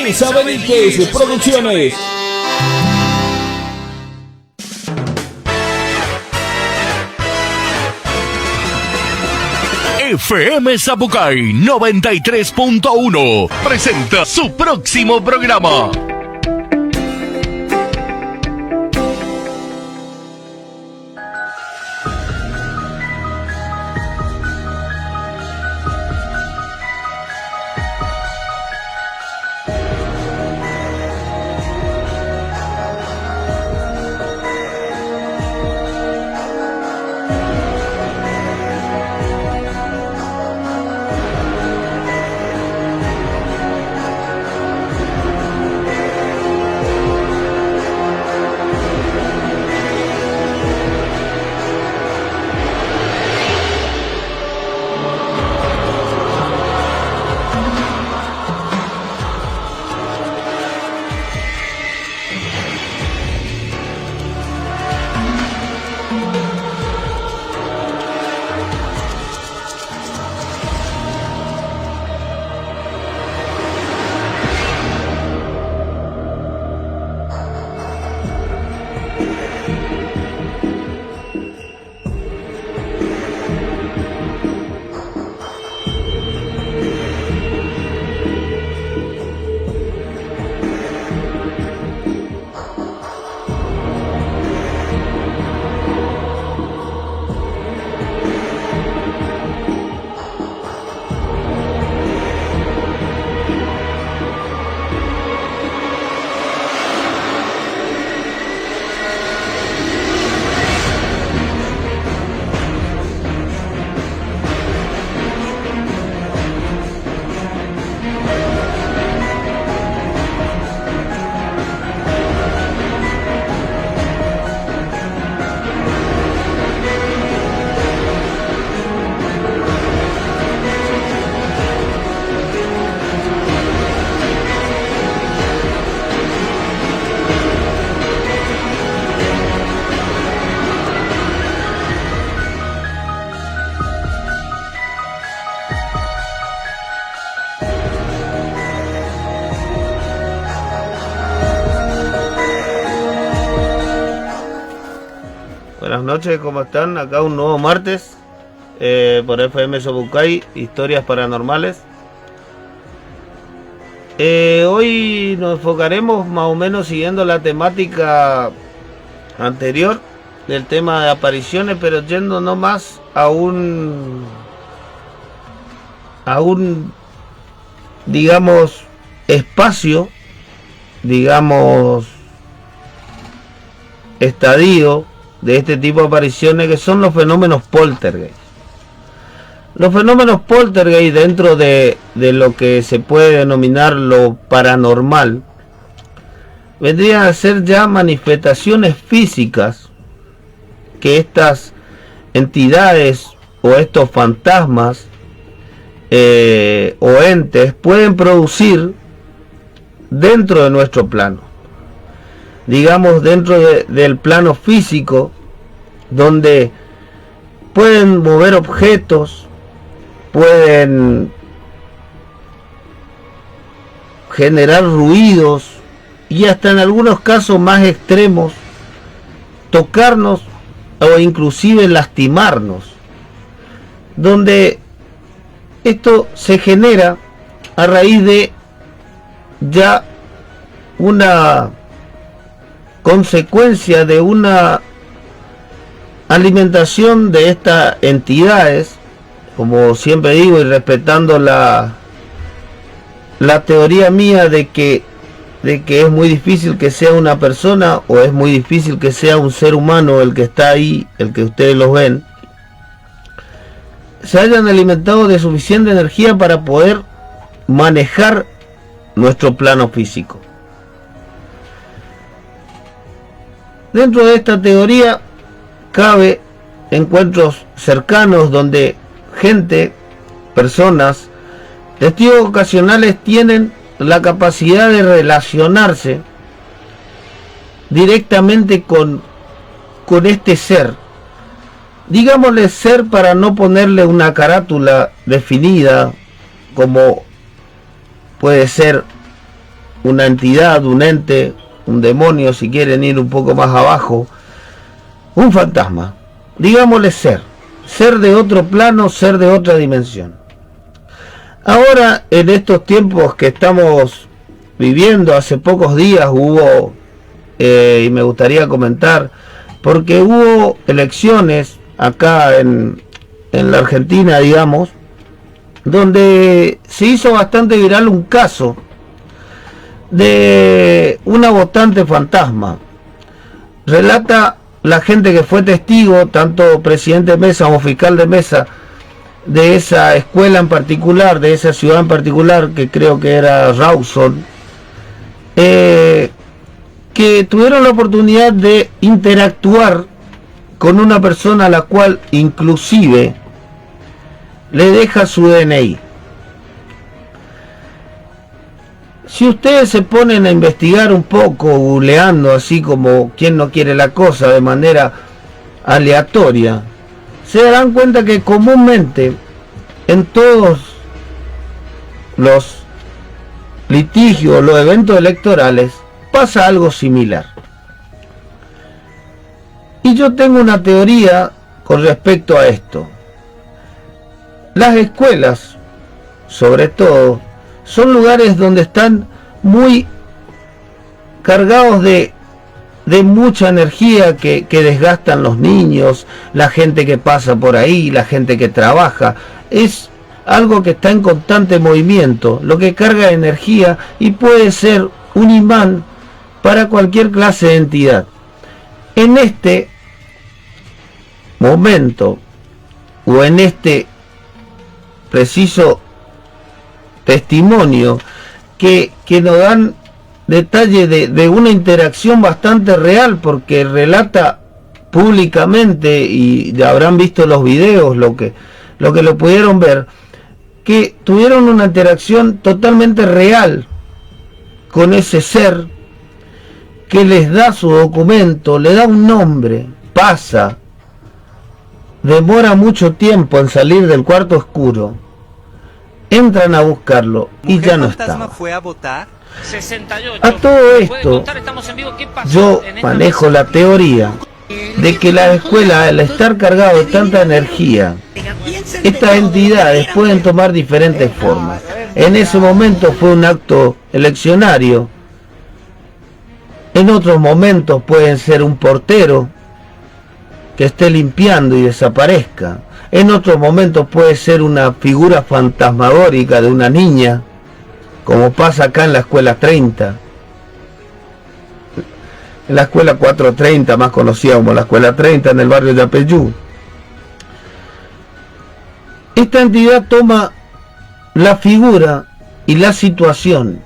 Vanessa Benítez Producciones. FM Zapucay 93.1 presenta su próximo programa. Buenas noches, ¿cómo están? Acá un nuevo martes por FM Zapucay, historias paranormales. Hoy nos enfocaremos más o menos siguiendo la temática anterior del tema de apariciones, pero yéndonos más a un digamos espacio, digamos estadio de este tipo de apariciones, que son los fenómenos poltergeist. Los fenómenos poltergeist, dentro de lo que se puede denominar lo paranormal, vendrían a ser ya manifestaciones físicas que estas entidades o estos fantasmas o entes pueden producir dentro de nuestro plano, digamos dentro del plano físico, donde pueden mover objetos, pueden generar ruidos y hasta en algunos casos más extremos tocarnos o inclusive lastimarnos, donde esto se genera a raíz de ya una consecuencia de una alimentación de estas entidades, como siempre digo, y respetando la teoría mía de que es muy difícil que sea una persona o es muy difícil que sea un ser humano el que está ahí, el que ustedes los ven, se hayan alimentado de suficiente energía para poder manejar nuestro plano físico. Dentro de esta teoría cabe encuentros cercanos donde gente, personas, testigos ocasionales tienen la capacidad de relacionarse directamente con este ser. Digámosle ser para no ponerle una carátula definida, como puede ser una entidad, un ente, un demonio, si quieren ir un poco más abajo, un fantasma, digámosle ser de otro plano, ser de otra dimensión. Ahora, en estos tiempos que estamos viviendo, hace pocos días hubo, y me gustaría comentar, porque hubo elecciones acá en la Argentina, digamos, donde se hizo bastante viral un caso de una votante fantasma. Relata la gente que fue testigo, tanto presidente de mesa como fiscal de mesa, de esa escuela en particular, de esa ciudad en particular, que creo que era Rawson, que tuvieron la oportunidad de interactuar con una persona a la cual inclusive le deja su DNI. Si ustedes se ponen a investigar un poco, googleando así como quien no quiere la cosa, de manera aleatoria, se darán cuenta que comúnmente en todos los litigios, los eventos electorales, pasa algo similar. Y yo tengo una teoría con respecto a esto. Las escuelas, sobre todo, son lugares donde están muy cargados de mucha energía que desgastan los niños, la gente que pasa por ahí, la gente que trabaja. Es algo que está en constante movimiento, lo que carga energía y puede ser un imán para cualquier clase de entidad. En este momento, o en este preciso testimonio, que nos dan detalle de una interacción bastante real, porque relata públicamente, y ya habrán visto los videos, lo que lo pudieron ver, que tuvieron una interacción totalmente real con ese ser, que les da su documento, le da un nombre, pasa, demora mucho tiempo en salir del cuarto oscuro, entran a buscarlo y ya no está. Fue a votar. 68. A todo esto, yo manejo la teoría de que la escuela, al estar cargado de tanta energía, estas entidades pueden tomar diferentes formas. En ese momento fue un acto eleccionario. En otros momentos pueden ser un portero que esté limpiando y desaparezca. En otros momentos puede ser una figura fantasmagórica de una niña, como pasa acá en la escuela 30. En la escuela 430, más conocida como la escuela 30, en el barrio de Apeyú. Esta entidad toma la figura y la situación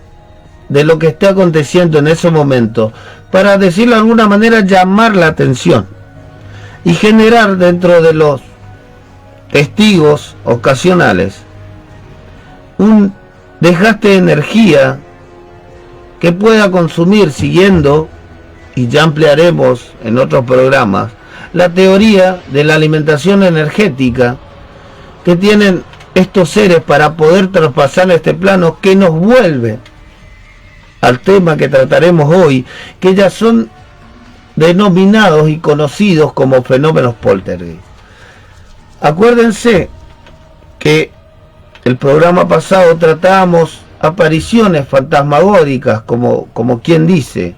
de lo que está aconteciendo en ese momento para, decirlo de alguna manera, llamar la atención y generar dentro de los testigos ocasionales un desgaste de energía que pueda consumir, siguiendo, y ya ampliaremos en otros programas, la teoría de la alimentación energética que tienen estos seres para poder traspasar este plano, que nos vuelve al tema que trataremos hoy, que ya son denominados y conocidos como fenómenos poltergeist. Acuérdense que el programa pasado tratábamos apariciones fantasmagóricas, como quien dice,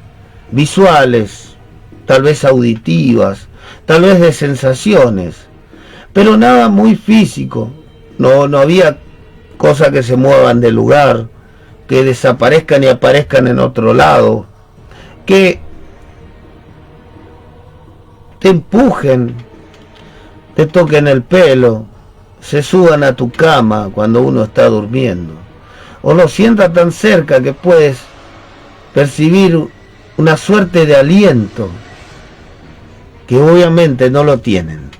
visuales, tal vez auditivas, tal vez de sensaciones, pero nada muy físico. No había cosas que se muevan del lugar, que desaparezcan y aparezcan en otro lado, que te empujen, te toquen el pelo, se suban a tu cama cuando uno está durmiendo, o lo sientas tan cerca que puedes percibir una suerte de aliento que obviamente no lo tienen.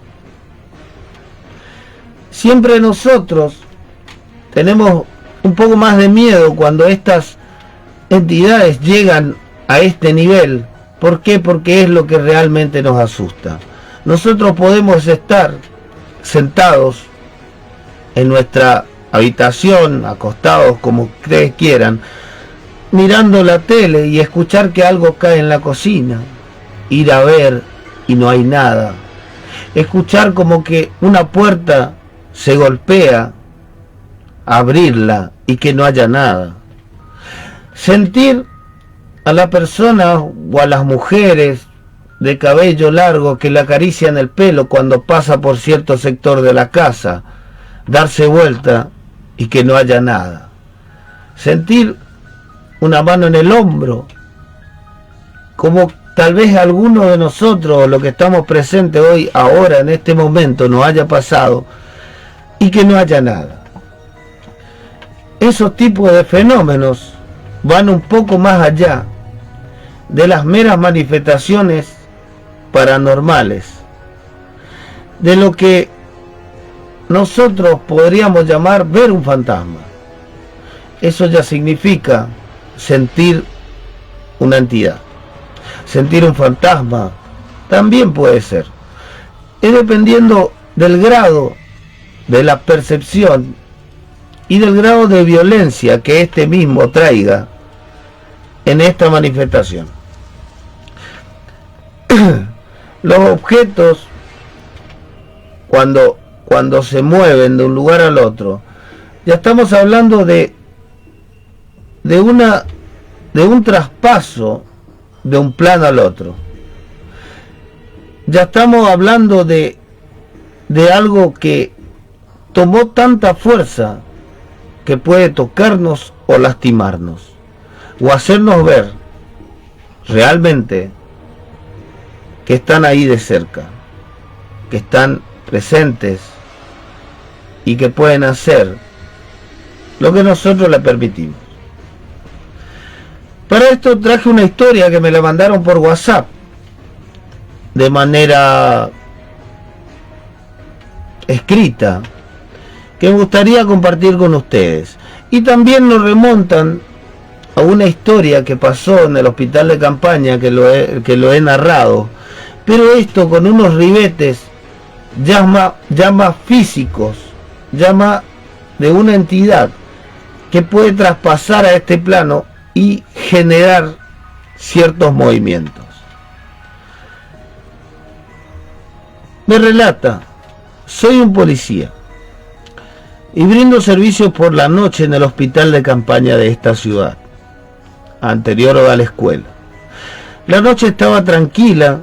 Siempre nosotros tenemos un poco más de miedo cuando estas entidades llegan a este nivel. ¿Por qué? Porque es lo que realmente nos asusta. Nosotros podemos estar sentados en nuestra habitación, acostados como ustedes quieran, mirando la tele y escuchar que algo cae en la cocina, ir a ver y no hay nada, escuchar como que una puerta se golpea, abrirla y que no haya nada, sentir a la persona o a las mujeres de cabello largo que le acarician el pelo cuando pasa por cierto sector de la casa, darse vuelta y que no haya nada, sentir una mano en el hombro, como tal vez alguno de nosotros, los que estamos presentes hoy, ahora, en este momento, nos haya pasado, y que no haya nada. Esos tipos de fenómenos van un poco más allá de las meras manifestaciones paranormales, de lo que nosotros podríamos llamar ver un fantasma. Eso ya significa sentir una entidad. Sentir un fantasma también puede ser. Es dependiendo del grado de la percepción y del grado de violencia que este mismo traiga en esta manifestación. Los objetos, cuando se mueven de un lugar al otro, ya estamos hablando de un traspaso de un plano al otro. Ya estamos hablando de algo que tomó tanta fuerza que puede tocarnos o lastimarnos, o hacernos ver realmente que están ahí de cerca, que están presentes y que pueden hacer lo que nosotros le permitimos. Para esto traje una historia que me la mandaron por WhatsApp de manera escrita, que me gustaría compartir con ustedes. Y también nos remontan a una historia que pasó en el hospital de campaña, que lo he narrado, pero esto con unos ribetes ya más físicos, ya más de una entidad que puede traspasar a este plano y generar ciertos movimientos. Me relata: soy un policía y brindo servicios por la noche en el hospital de campaña de esta ciudad, anterior a la escuela. La noche estaba tranquila,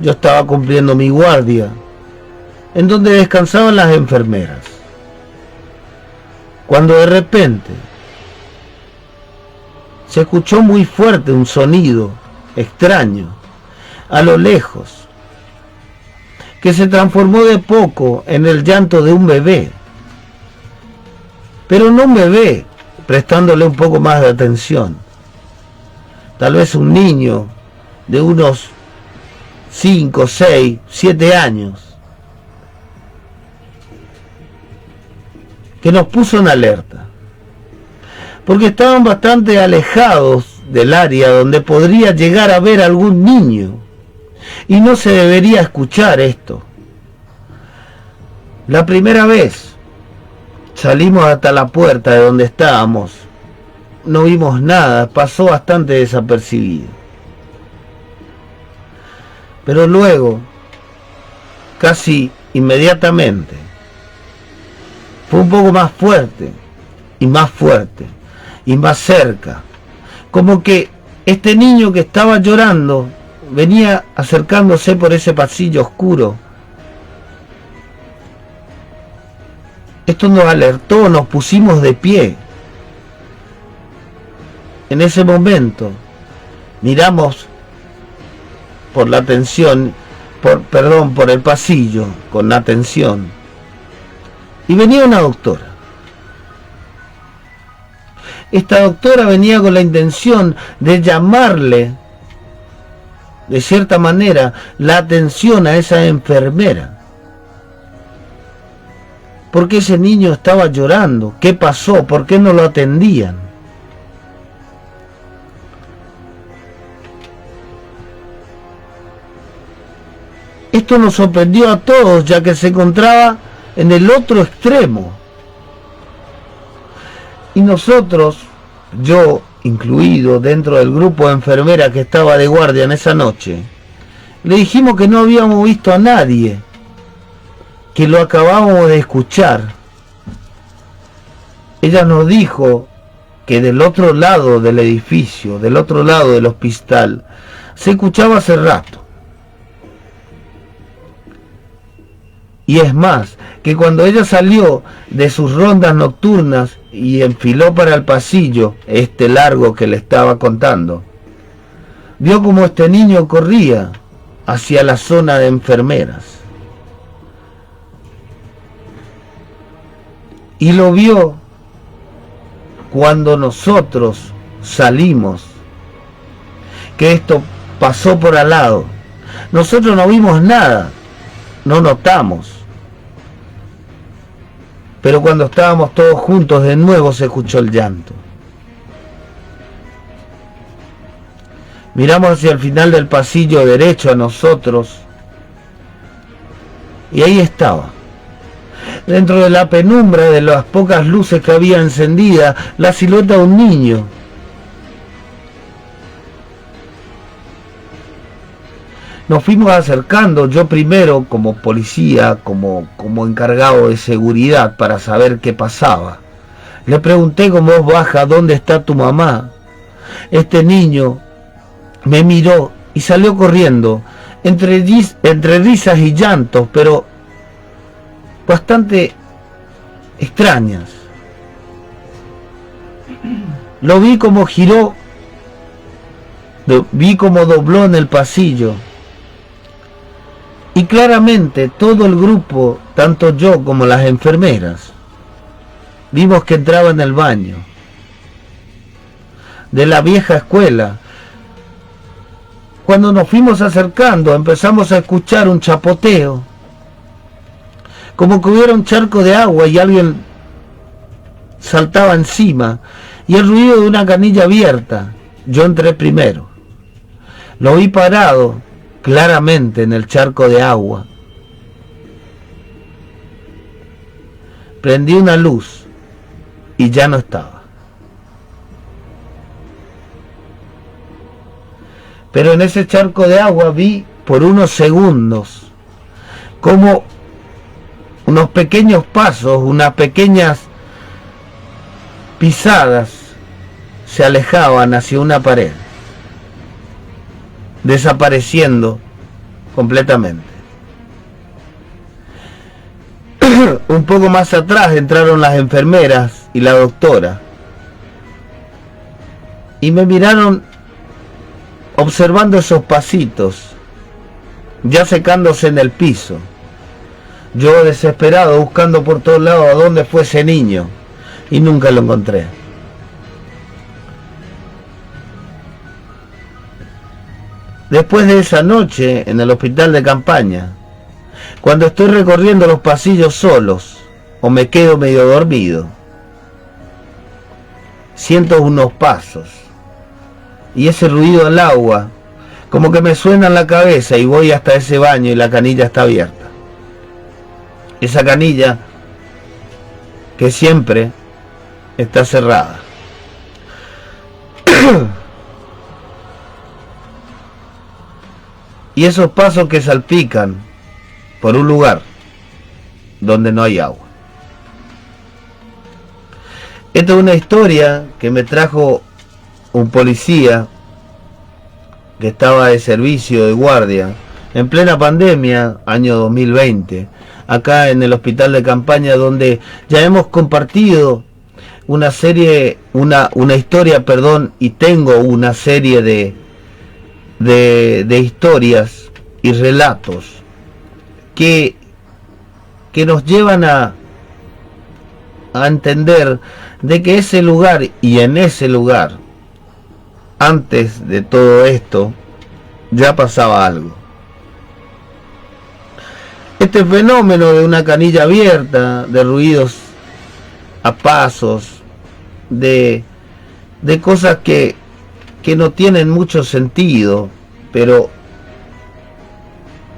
yo estaba cumpliendo mi guardia, en donde descansaban las enfermeras, cuando de repente se escuchó muy fuerte un sonido extraño a lo lejos, que se transformó de poco en el llanto de un bebé, pero no un bebé prestándole un poco más de atención, tal vez un niño de unos 5, 6, 7 años, que nos puso en alerta, porque estaban bastante alejados del área donde podría llegar a ver algún niño, y no se debería escuchar esto. La primera vez salimos hasta la puerta de donde estábamos, no vimos nada, pasó bastante desapercibido. Pero luego, casi inmediatamente, fue un poco más fuerte, y más fuerte, y más cerca, como que este niño que estaba llorando venía acercándose por ese pasillo oscuro. Esto nos alertó, nos pusimos de pie. En ese momento miramos por la atención, por el pasillo, con atención, y venía una doctora. Esta doctora venía con la intención de llamarle, de cierta manera, la atención a esa enfermera. ¿Por qué ese niño estaba llorando? ¿Qué pasó? ¿Por qué no lo atendían? Esto nos sorprendió a todos, ya que se encontraba en el otro extremo. Y nosotros, yo incluido dentro del grupo de enfermeras que estaba de guardia en esa noche, le dijimos que no habíamos visto a nadie, que lo acabábamos de escuchar. Ella nos dijo que del otro lado del edificio, del otro lado del hospital, se escuchaba hace rato. Y es más, que cuando ella salió de sus rondas nocturnas y enfiló para el pasillo, este largo que le estaba contando, vio como este niño corría hacia la zona de enfermeras. Y lo vio cuando nosotros salimos, que esto pasó por al lado. Nosotros no vimos nada, no notamos. Pero cuando estábamos todos juntos de nuevo se escuchó el llanto. Miramos hacia el final del pasillo derecho a nosotros y ahí estaba, dentro de la penumbra de las pocas luces que había encendidas, la silueta de un niño. Nos fuimos acercando, yo primero como policía, como encargado de seguridad para saber qué pasaba. Le pregunté con voz baja, ¿dónde está tu mamá? Este niño me miró y salió corriendo, entre risas y llantos, pero bastante extrañas. Lo vi como giró, vi como dobló en el pasillo. Y claramente todo el grupo, tanto yo como las enfermeras, vimos que entraba en el baño de la vieja escuela. Cuando nos fuimos acercando empezamos a escuchar un chapoteo, como que hubiera un charco de agua y alguien saltaba encima, y el ruido de una canilla abierta. Yo entré primero, lo vi parado claramente en el charco de agua. Prendí una luz y ya no estaba. Pero en ese charco de agua vi por unos segundos como unos pequeños pasos, unas pequeñas pisadas se alejaban hacia una pared, desapareciendo completamente. Un poco más atrás entraron las enfermeras y la doctora y me miraron observando esos pasitos ya secándose en el piso. Yo desesperado buscando por todos lados a dónde fue ese niño y nunca lo encontré. Después de esa noche en el hospital de campaña, cuando estoy recorriendo los pasillos solos o me quedo medio dormido, siento unos pasos y ese ruido al agua como que me suena en la cabeza, y voy hasta ese baño y la canilla está abierta. Esa canilla que siempre está cerrada. Y esos pasos que salpican por un lugar donde no hay agua. Esta es una historia que me trajo un policía que estaba de servicio de guardia en plena pandemia, año 2020, acá en el hospital de campaña, donde ya hemos compartido una serie, una historia, y tengo una serie de historias y relatos que nos llevan a entender de que ese lugar, y en ese lugar, antes de todo esto, ya pasaba algo. Este fenómeno de una canilla abierta, de ruidos a pasos, de cosas que no tienen mucho sentido, pero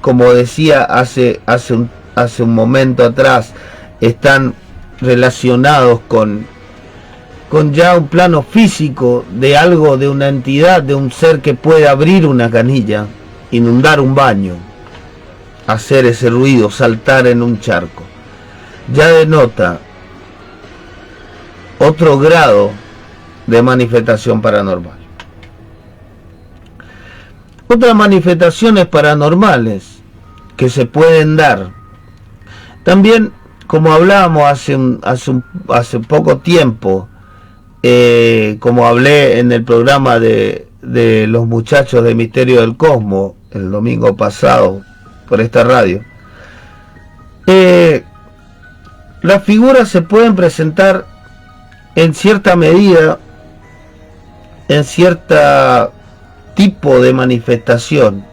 como decía hace un momento atrás, están relacionados con con ya un plano físico de algo, de una entidad, de un ser que puede abrir una canilla, inundar un baño, hacer ese ruido, saltar en un charco, ya denota otro grado de manifestación paranormal. Otras manifestaciones paranormales que se pueden dar, también como hablábamos hace poco tiempo, como hablé en el programa de los muchachos de Misterio del Cosmos el domingo pasado por esta radio, las figuras se pueden presentar en cierta medida, en cierta tipo de manifestación,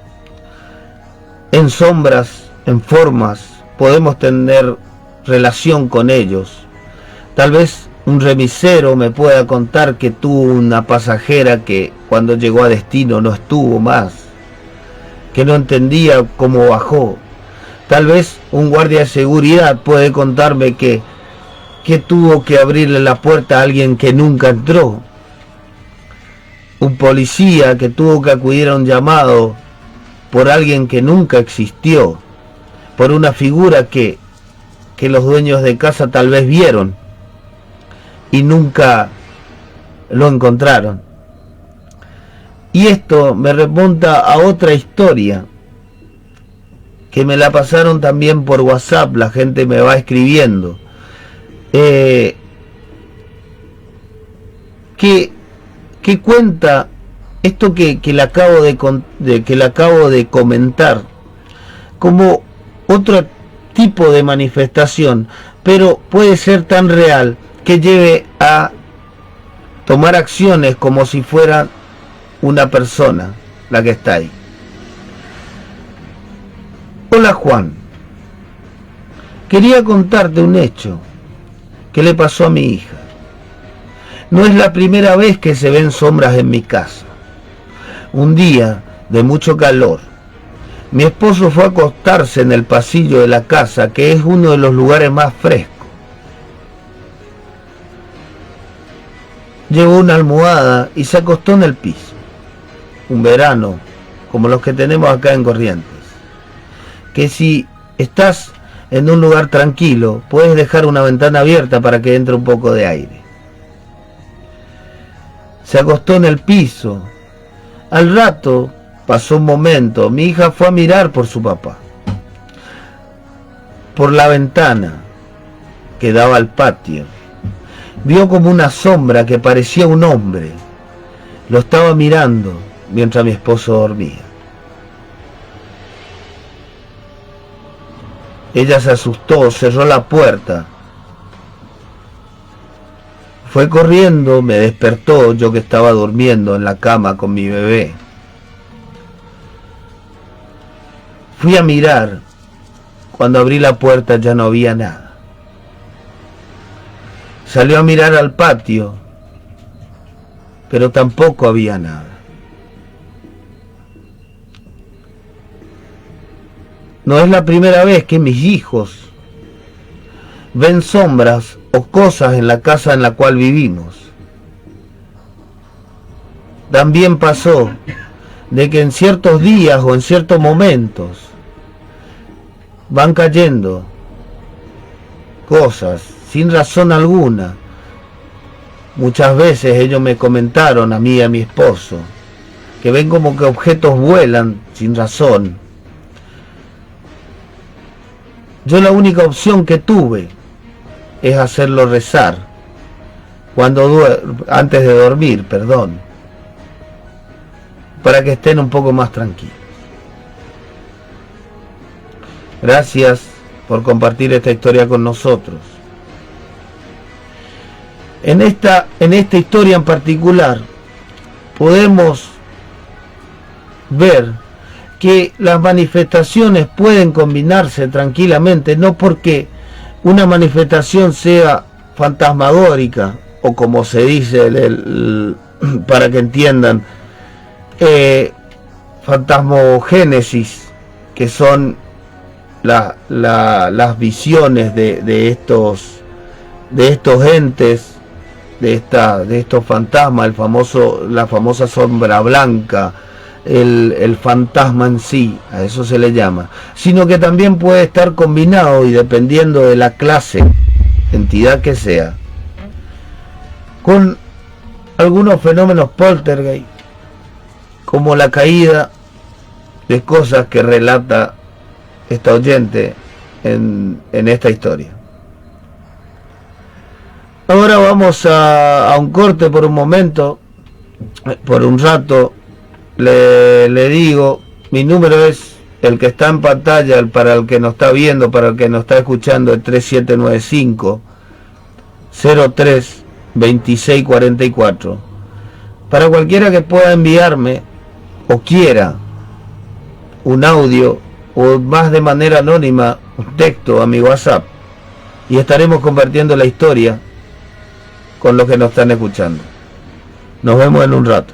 en sombras, en formas, podemos tener relación con ellos. Tal vez un remisero me pueda contar que tuvo una pasajera que cuando llegó a destino no estuvo más, que no entendía cómo bajó. Tal vez un guardia de seguridad puede contarme que tuvo que abrirle la puerta a alguien que nunca entró. Un policía que tuvo que acudir a un llamado por alguien que nunca existió, por una figura que los dueños de casa tal vez vieron y nunca lo encontraron. Y esto me remonta a otra historia que me la pasaron también por WhatsApp, la gente me va escribiendo, que cuenta esto que le acabo de comentar como otro tipo de manifestación, pero puede ser tan real que lleve a tomar acciones como si fuera una persona la que está ahí. Hola Juan, quería contarte un hecho que le pasó a mi hija. No es la primera vez que se ven sombras en mi casa. Un día de mucho calor, mi esposo fue a acostarse en el pasillo de la casa, que es uno de los lugares más frescos. Llevó una almohada y se acostó en el piso. Un verano, como los que tenemos acá en Corrientes, que si estás en un lugar tranquilo, puedes dejar una ventana abierta para que entre un poco de aire. Se acostó en el piso. Al rato pasó un momento, mi hija fue a mirar por su papá, por la ventana que daba al patio. Vio como una sombra que parecía un hombre. Lo estaba mirando mientras mi esposo dormía. Ella se asustó, cerró la puerta. Fue corriendo, me despertó, yo que estaba durmiendo en la cama con mi bebé. Fui a mirar. Cuando abrí la puerta ya no había nada. Salió a mirar al patio, pero tampoco había nada. No es la primera vez que mis hijos ven sombras o cosas en la casa en la cual vivimos. También pasó de que en ciertos días o en ciertos momentos van cayendo cosas sin razón alguna. Muchas veces ellos me comentaron a mí y a mi esposo que ven como que objetos vuelan sin razón. Yo la única opción que tuve es hacerlo rezar antes de dormir, para que estén un poco más tranquilos. Gracias por compartir esta historia con nosotros. En esta historia en particular podemos ver que las manifestaciones pueden combinarse tranquilamente, no porque una manifestación sea fantasmagórica o como se dice para que entiendan, fantasmogénesis, que son las visiones de estos entes, de estos fantasmas, la famosa sombra blanca, el fantasma en sí, a eso se le llama, sino que también puede estar combinado, y dependiendo de la clase, entidad que sea, con algunos fenómenos poltergeist, como la caída de cosas que relata esta oyente en esta historia. Ahora vamos a un corte por un momento, por un rato. Le digo, mi número es el que está en pantalla, para el que nos está viendo, para el que nos está escuchando, el 3795 03 2644. Para cualquiera que pueda enviarme o quiera un audio o más de manera anónima un texto a mi WhatsApp, y estaremos compartiendo la historia con los que nos están escuchando. Nos vemos en un rato.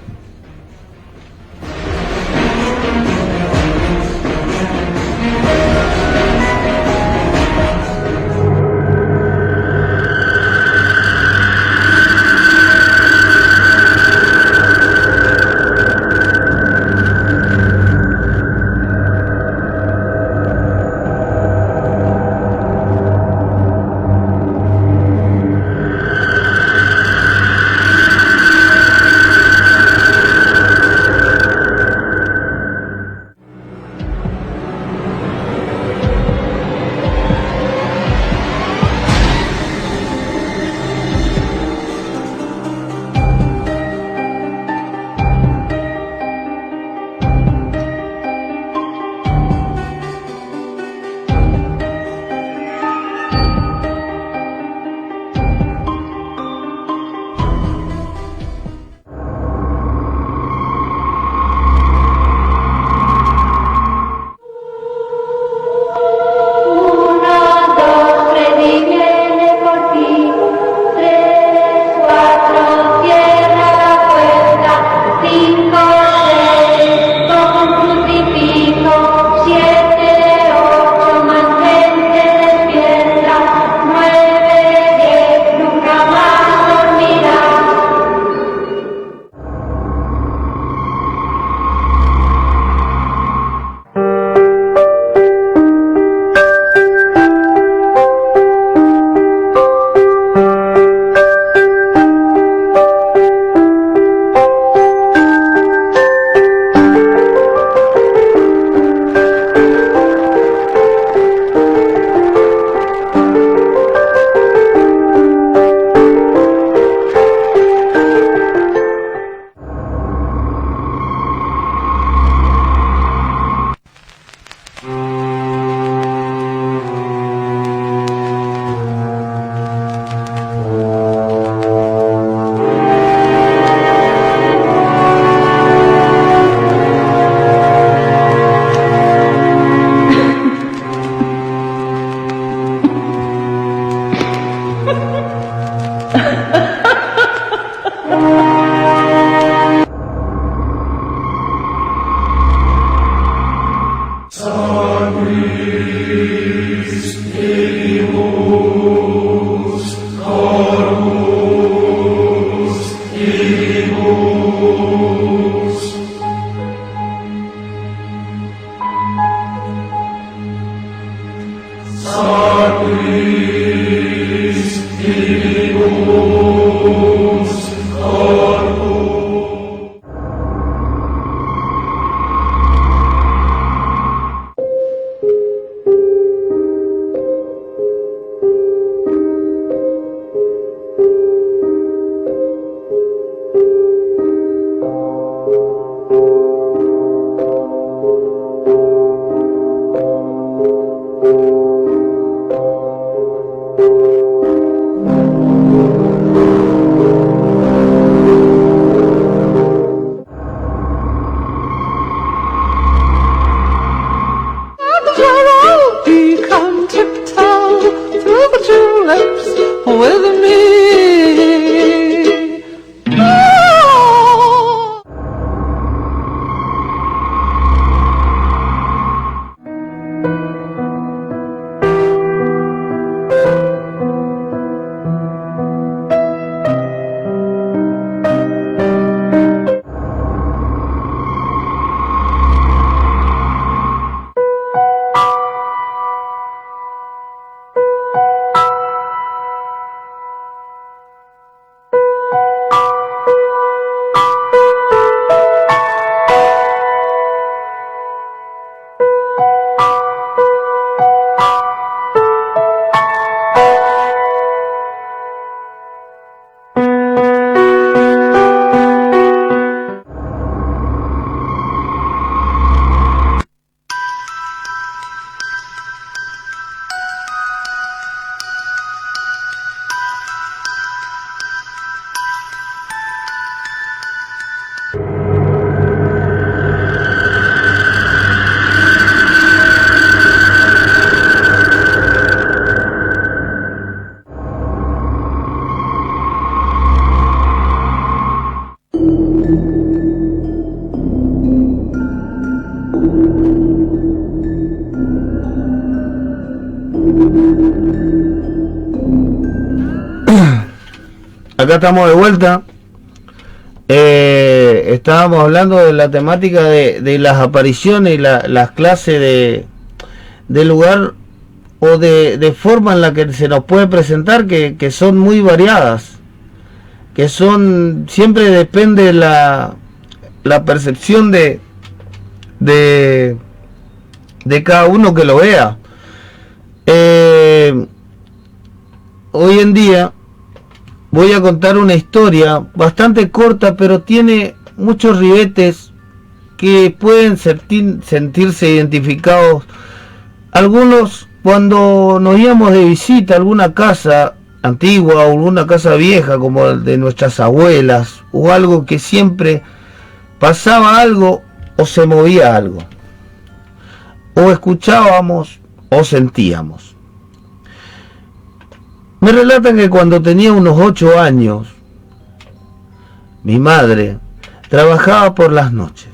Acá estamos de vuelta. Estábamos hablando de la temática de las apariciones y las clases de lugar o de forma en la que se nos puede presentar, que son muy variadas, que son, siempre depende la percepción de cada uno que lo vea. Hoy en día voy a contar una historia bastante corta, pero tiene muchos ribetes que pueden sentirse identificados. Algunos, cuando nos íbamos de visita a alguna casa antigua o alguna casa vieja como de nuestras abuelas, o algo que siempre pasaba algo o se movía algo, o escuchábamos o sentíamos. Me relatan que cuando tenía unos 8 años, mi madre trabajaba por las noches.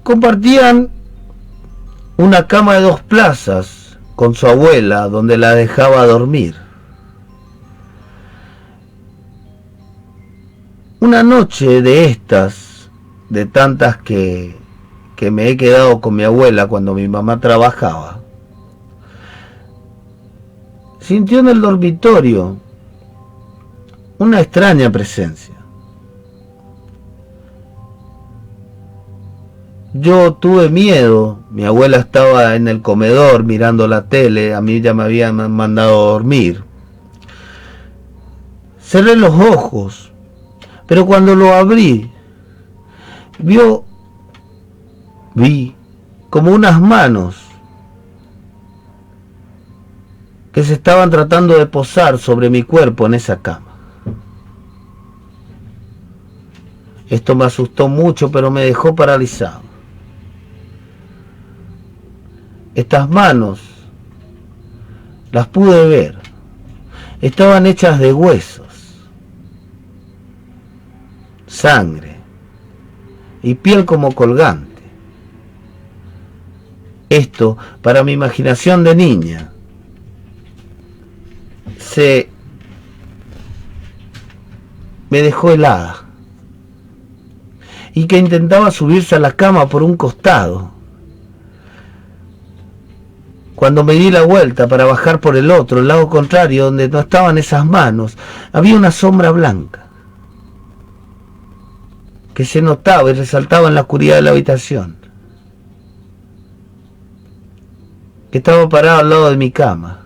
Compartían una cama de 2 plazas con su abuela, donde la dejaba dormir. Una noche de estas, de tantas que me he quedado con mi abuela cuando mi mamá trabajaba, sintió en el dormitorio una extraña presencia. Yo tuve miedo. Mi abuela estaba en el comedor mirando la tele, a mí ya me habían mandado a dormir. Cerré los ojos, pero cuando lo abrí, vi como unas manos que se estaban tratando de posar sobre mi cuerpo en esa cama. Esto me asustó mucho, pero me dejó paralizado. Estas manos las pude ver. Estaban hechas de huesos, sangre y piel como colgante. Esto, para mi imaginación de niña, me dejó helada, y que intentaba subirse a la cama por un costado. Cuando me di la vuelta para bajar por el otro, el lado contrario, donde no estaban esas manos, había una sombra blanca que se notaba y resaltaba en la oscuridad de la habitación, que estaba parado al lado de mi cama.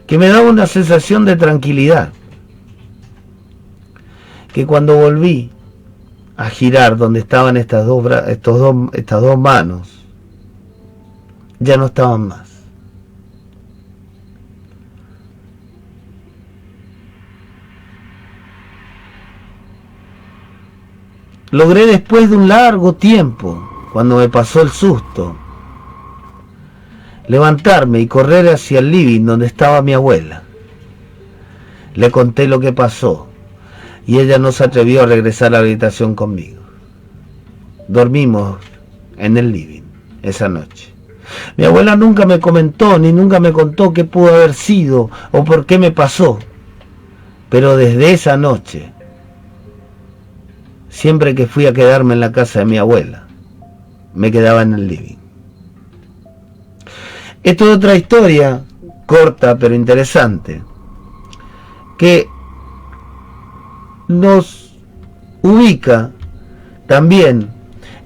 Que me daba una sensación de tranquilidad, que cuando volví a girar donde estaban estas dos manos, ya no estaban más. Logré, después de un largo tiempo, cuando me pasó el susto, levantarme y correr hacia el living donde estaba mi abuela. Le conté lo que pasó y ella no se atrevió a regresar a la habitación conmigo. Dormimos en el living esa noche. Mi abuela nunca me comentó ni nunca me contó qué pudo haber sido o por qué me pasó, pero desde esa noche, siempre que fui a quedarme en la casa de mi abuela, me quedaba en el living. Esto es otra historia, corta pero interesante, que nos ubica también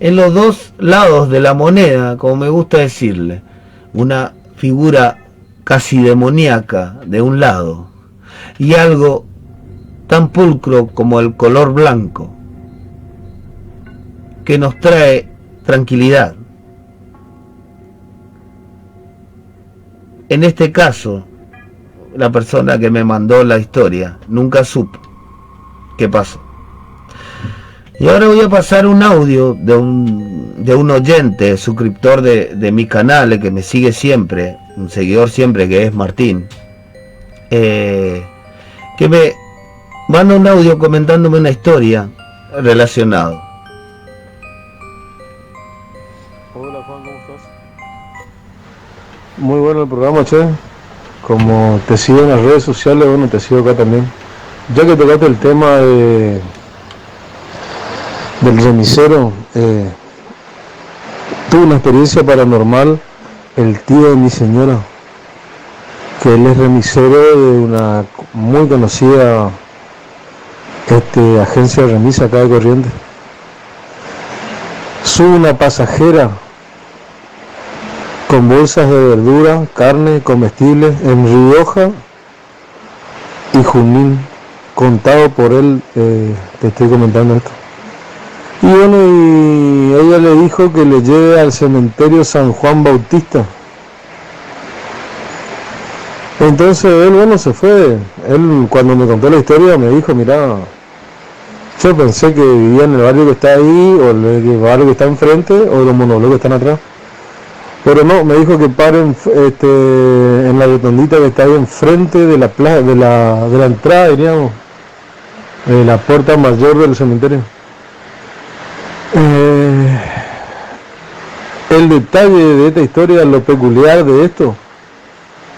en los dos lados de la moneda, como me gusta decirle. Una figura casi demoníaca de un lado y algo tan pulcro como el color blanco, que nos trae tranquilidad. En este caso, la persona que me mandó la historia nunca supo qué pasó. Y ahora voy a pasar un audio de un oyente, suscriptor de mi canal, que me sigue siempre, un seguidor siempre, que es Martín, que me manda un audio comentándome una historia relacionada. Hola Juan, ¿cómo estás? en el programa, che. Como te sigo en las redes sociales, bueno, te sigo acá también. Ya que tocaste el tema del remisero, tuve una experiencia paranormal, el tío de mi señora, que él es remisero de una muy conocida agencia de remisa acá de Corrientes. Sube una pasajera con bolsas de verdura, carne, comestibles en Rioja y Junín, contado por él, te estoy comentando esto. Y bueno, y ella le dijo que le lleve al cementerio San Juan Bautista. Entonces él, bueno, se fue. Él, cuando me contó la historia, me dijo, mira, yo pensé que vivía en el barrio que está ahí, o el barrio que está enfrente, o los monoblocos que están atrás. Pero no, me dijo que paren en la rotondita que está ahí enfrente de la plaza, de la entrada, diríamos, de la puerta mayor del cementerio. El detalle de esta historia, lo peculiar de esto,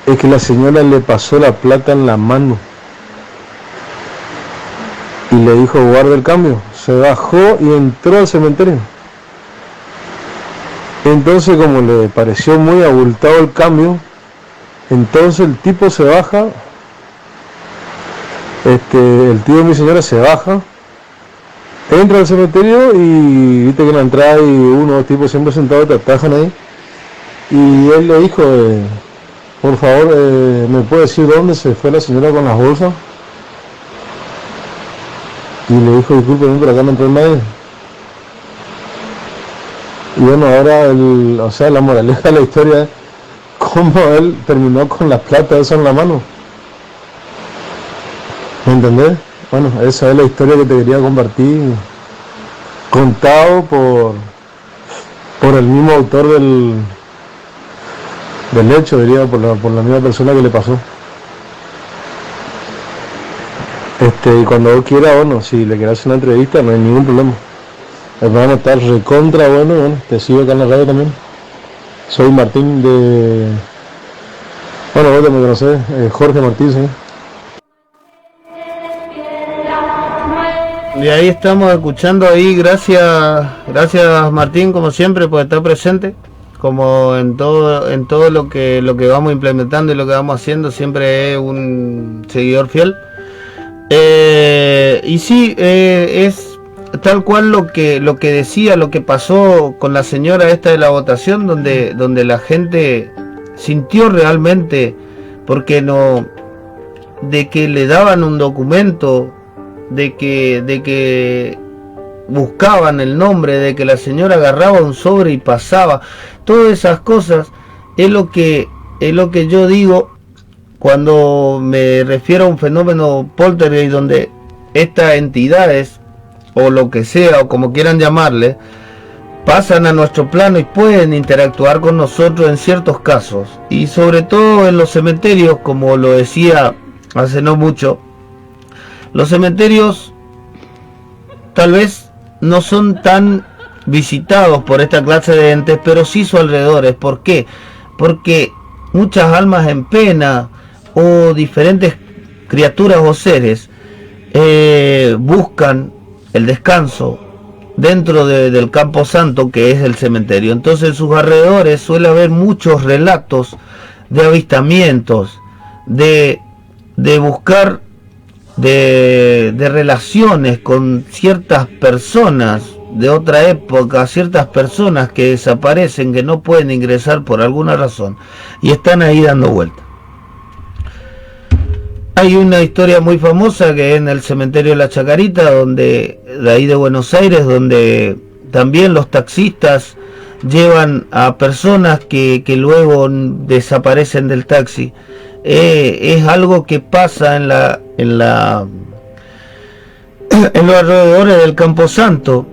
es que la señora le pasó la plata en la mano y le dijo guarda el cambio. Se bajó y entró al cementerio. Entonces, como le pareció muy abultado el cambio, entonces el tipo se baja, el tío de mi señora se baja, entra al cementerio y viste que en la entrada hay uno o dos tipos siempre sentados que te atajan ahí, y él le dijo, por favor, ¿me puede decir dónde se fue la señora con las bolsas? Y le dijo, disculpe, pero acá no entró nadie. Y bueno, ahora la moraleja de la historia es cómo él terminó con la plata esa en la mano. ¿Me entendés? Bueno, esa es la historia que te quería compartir, contado por el mismo autor del hecho, diría, por la misma persona que le pasó. Y cuando vos quieras, bueno, si le querés hacer una entrevista, no hay ningún problema. El programa está recontra bueno, te sigo acá en la radio también. Soy Martín de... Bueno, vos te me conocés, Jorge Martín, ¿sí? Y ahí estamos escuchando ahí, gracias Martín, como siempre, por estar presente. Como en todo lo que vamos implementando y lo que vamos haciendo, siempre es un seguidor fiel. Y sí, es tal cual lo que decía, lo que pasó con la señora esta de la votación, donde la gente sintió realmente, porque no, de que le daban un documento, de que buscaban el nombre, de que la señora agarraba un sobre y pasaba, todas esas cosas es lo que yo digo cuando me refiero a un fenómeno poltergeist, donde estas entidades, o lo que sea, o como quieran llamarle, pasan a nuestro plano y pueden interactuar con nosotros en ciertos casos, y sobre todo en los cementerios, como lo decía hace no mucho. Los cementerios tal vez no son tan visitados por esta clase de entes, pero sí sus alrededores. ¿Por qué? Porque muchas almas en pena o diferentes criaturas o seres buscan el descanso dentro del campo santo, que es el cementerio. Entonces en sus alrededores suele haber muchos relatos de avistamientos, de buscar, de relaciones con ciertas personas de otra época, ciertas personas que desaparecen, que no pueden ingresar por alguna razón y están ahí dando vueltas. Hay una historia muy famosa que es en el cementerio de La Chacarita, de ahí de Buenos Aires, donde también los taxistas llevan a personas que luego desaparecen del taxi. Es algo que pasa en los alrededores del Camposanto.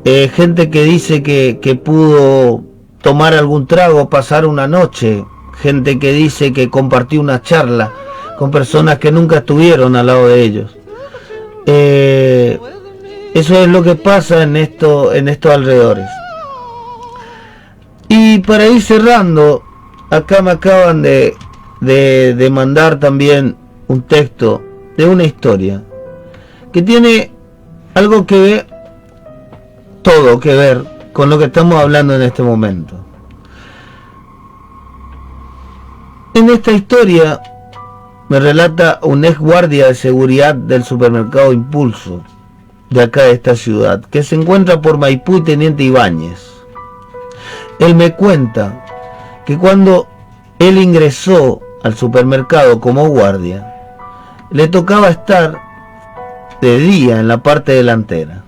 Gente que dice que pudo tomar algún trago, pasar una noche. Gente que dice que compartió una charla con personas que nunca estuvieron al lado de ellos. Eso es lo que pasa en estos alrededores. Y para ir cerrando, acá me acaban de mandar también un texto de una historia que tiene algo que ver, todo que ver con lo que estamos hablando en este momento. En esta historia me relata un ex guardia de seguridad del supermercado Impulso de acá de esta ciudad, que se encuentra por Maipú y Teniente Ibáñez. Él me cuenta que cuando él ingresó al supermercado como guardia, le tocaba estar de día en la parte delantera.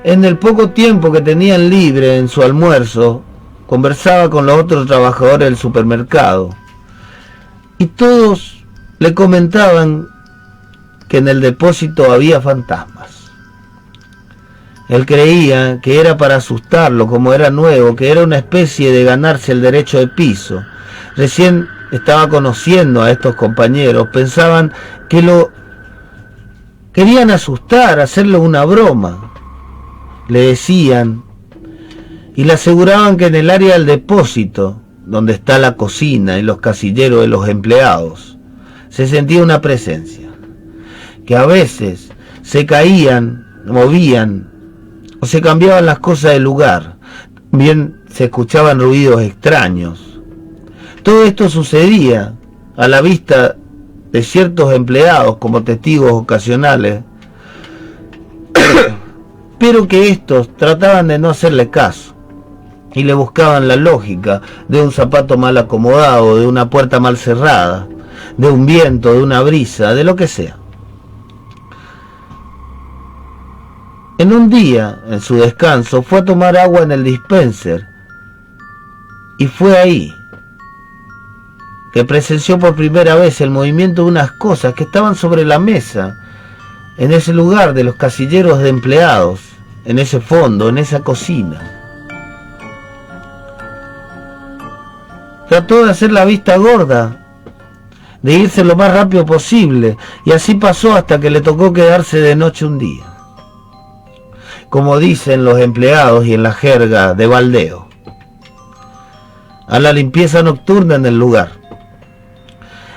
En el poco tiempo que tenían libre en su almuerzo, conversaba con los otros trabajadores del supermercado y todos le comentaban que en el depósito había fantasmas. Él creía que era para asustarlo, como era nuevo, que era una especie de ganarse el derecho de piso. Recién estaba conociendo a estos compañeros, pensaban que lo querían asustar, hacerle una broma. Le decían y le aseguraban que en el área del depósito, donde está la cocina y los casilleros de los empleados, se sentía una presencia, que a veces se caían, movían o se cambiaban las cosas de lugar. Bien se escuchaban ruidos extraños. Todo esto sucedía a la vista de ciertos empleados como testigos ocasionales, pero que estos trataban de no hacerle caso y le buscaban la lógica de un zapato mal acomodado, de una puerta mal cerrada, de un viento, de una brisa, de lo que sea. En un día, en su descanso, fue a tomar agua en el dispenser y fue ahí que presenció por primera vez el movimiento de unas cosas que estaban sobre la mesa, en ese lugar de los casilleros de empleados, en ese fondo, en esa cocina. Trató de hacer la vista gorda, de irse lo más rápido posible, y así pasó hasta que le tocó quedarse de noche un día, como dicen los empleados y en la jerga de baldeo, a la limpieza nocturna en el lugar.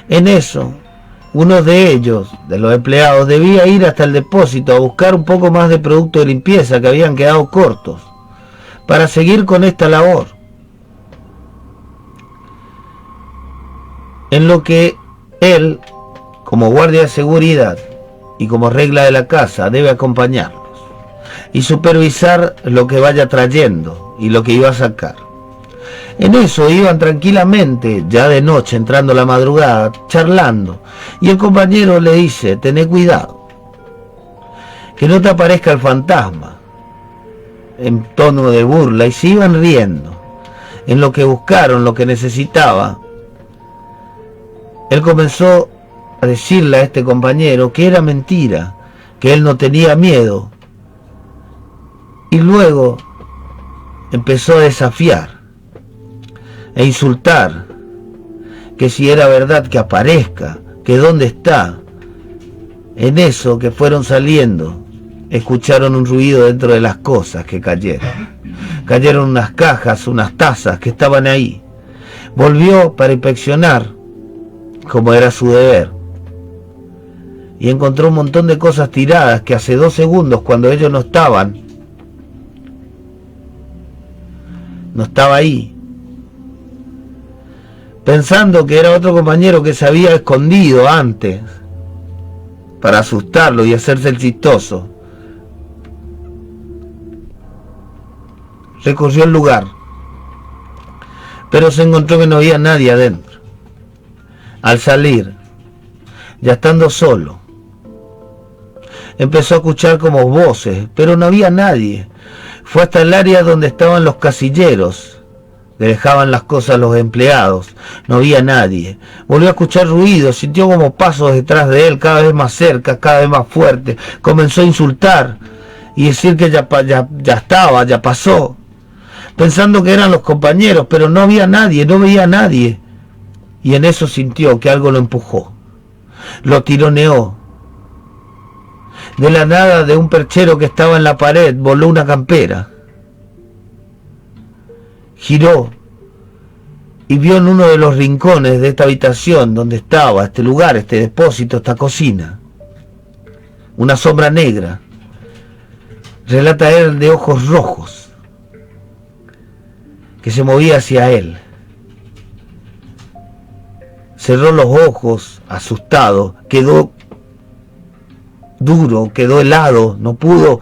En eso, uno de ellos, de los empleados, debía ir hasta el depósito a buscar un poco más de producto de limpieza que habían quedado cortos, para seguir con esta labor. En lo que él, como guardia de seguridad y como regla de la casa, debe acompañarlos y supervisar lo que vaya trayendo y lo que iba a sacar. En eso iban tranquilamente, ya de noche, entrando la madrugada, charlando, y el compañero le dice: tené cuidado, que no te aparezca el fantasma, en tono de burla, y se iban riendo. En lo que buscaron, lo que necesitaba, él comenzó a decirle a este compañero que era mentira, que él no tenía miedo, y luego empezó a desafiar e insultar, que si era verdad que aparezca, que dónde está. En eso que fueron saliendo, escucharon un ruido dentro de las cosas que cayeron. Cayeron unas cajas, unas tazas que estaban ahí. Volvió para inspeccionar, como era su deber, y encontró un montón de cosas tiradas que hace 2 segundos, cuando ellos no estaba ahí, pensando que era otro compañero que se había escondido antes para asustarlo y hacerse el chistoso. Recorrió el lugar, pero se encontró que no había nadie adentro. Al salir, ya estando solo, empezó a escuchar como voces, pero no había nadie. Fue hasta el área donde estaban los casilleros, le dejaban las cosas a los empleados. No había nadie. Volvió a escuchar ruidos, sintió como pasos detrás de él, cada vez más cerca, cada vez más fuerte. Comenzó a insultar y decir que ya pasó, pensando que eran los compañeros, pero no había nadie, no veía a nadie. Y en eso sintió que algo lo empujó, lo tironeó. De la nada, de un perchero que estaba en la pared, voló una campera. Giró y vio en uno de los rincones de esta habitación donde estaba este lugar, este depósito, esta cocina, una sombra negra. Relata él, de ojos rojos, que se movía hacia él. Cerró los ojos, asustado, quedó duro, quedó helado, no pudo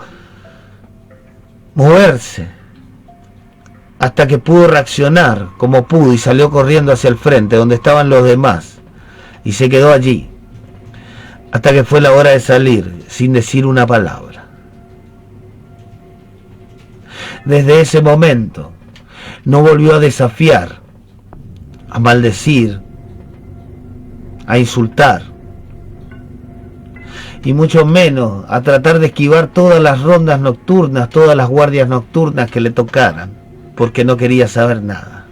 moverse, hasta que pudo reaccionar como pudo y salió corriendo hacia el frente, donde estaban los demás, y se quedó allí, hasta que fue la hora de salir, sin decir una palabra. Desde ese momento, no volvió a desafiar, a maldecir, a insultar, y mucho menos a tratar de esquivar todas las rondas nocturnas, todas las guardias nocturnas que le tocaran, porque no quería saber nada,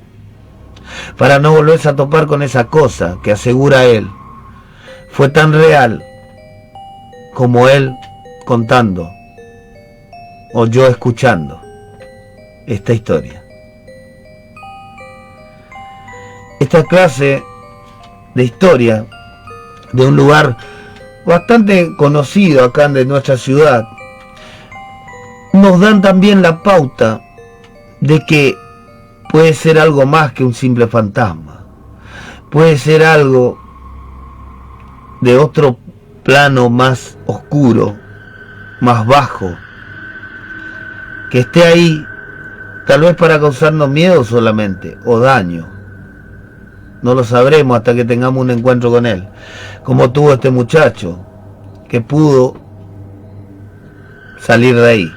para no volverse a topar con esa cosa que, asegura él, fue tan real como él contando o yo escuchando esta historia. Esta clase de historia de un lugar bastante conocido acá de nuestra ciudad nos dan también la pauta de que puede ser algo más que un simple fantasma, puede ser algo de otro plano más oscuro, más bajo, que esté ahí tal vez para causarnos miedo solamente o daño. No lo sabremos hasta que tengamos un encuentro con él, como tuvo este muchacho, que pudo salir de ahí.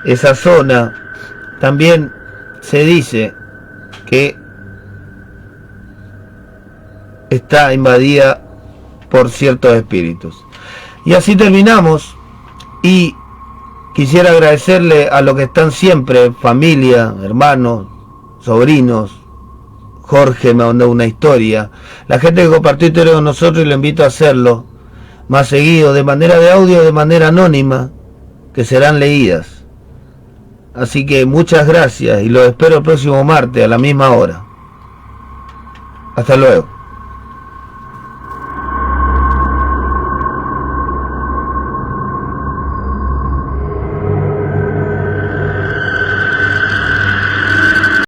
Esa zona también se dice que está invadida por ciertos espíritus. Y así terminamos, y quisiera agradecerle a los que están siempre, familia, hermanos, sobrinos. Jorge me mandó una historia, la gente que compartió historia con nosotros, y le invito a hacerlo más seguido, de manera de audio, de manera anónima, que serán leídas. Así que muchas gracias y los espero el próximo martes a la misma hora. Hasta luego.